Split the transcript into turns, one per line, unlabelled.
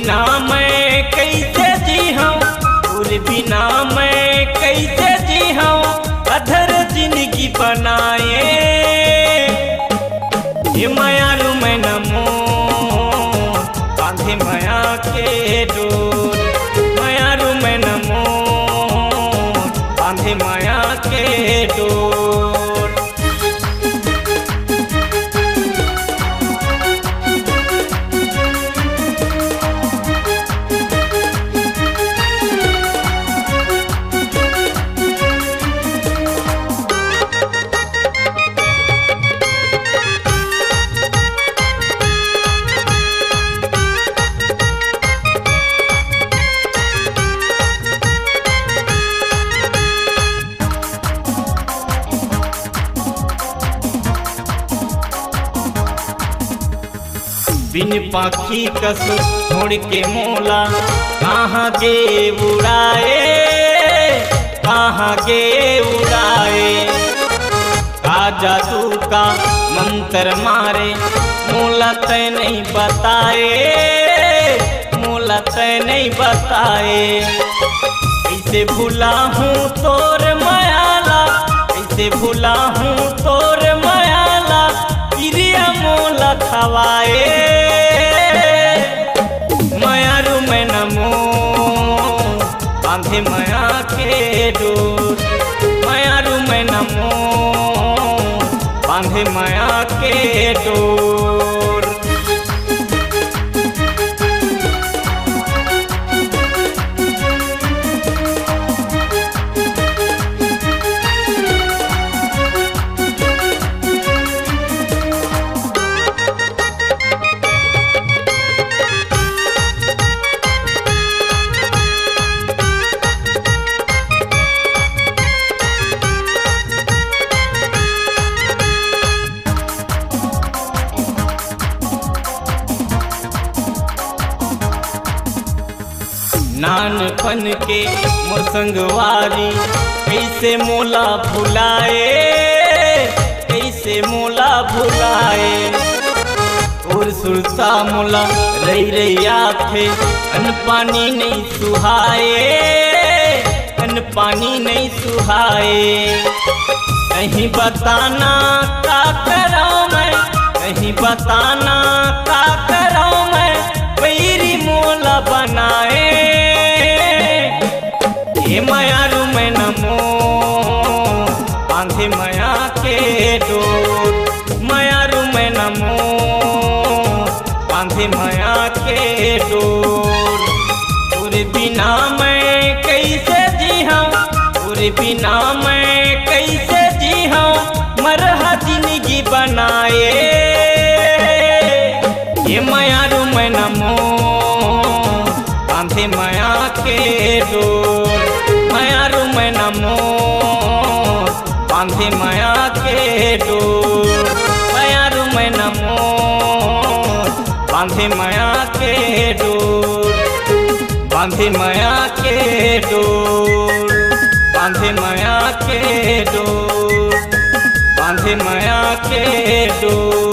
बिना मैं कैसे जी हूँ, तोरे बिना मैं कैसे जी हूँ, अधर जिंदगी बनाए। ये माया रू मैं नमो बांधे माया के डोर, माया रू मैं नमो बांधे माया के डोर। बिन पाखी कसु छोड़ के मोला कहाँ गे उड़ाए, कहाँ गे उड़ाए। का जादू का मंत्र मारे मोला तय नहीं बताए, मोला तय नहीं बताए। कैसे भूला हूँ तोर मायाला, कैसे भूला हूँ तोर मायाला, क्रिया मोला खवाए। माया रू मैं नमो बांधे माया के डोर, माया रू मैं नमो बांधे माया के डोर। नानपन के मोर संगवारी कैसे मोला भुलाए, कैसे मोला भुलाए। और सुरता मोला रही रही आखे अन पानी नहीं सुहाए, अन पानी नहीं सुहाए। कहीं बताना का कराऊं मैं, कहीं बताना का कराऊं मैं, पैरी मोला बनाए। ये माया रू मैं नमो बांधे माया के डोर, माया रू मैं नमो बांधे माया के डोर। तोरे बिना मैं कैसे जी हूँ, तोरे बिना मैं कैसे जी हूँ, मरहा जिंदगी बनाए। ये माया रू मैं नमो बांधे माया के डोर, माया रू मैं नमो बांधे माया के डोर, माया रू मैं नमो बांधे माया के डोर, बांधे माया के डोर, बांधे माया के डोर, बांधे माया के डोर।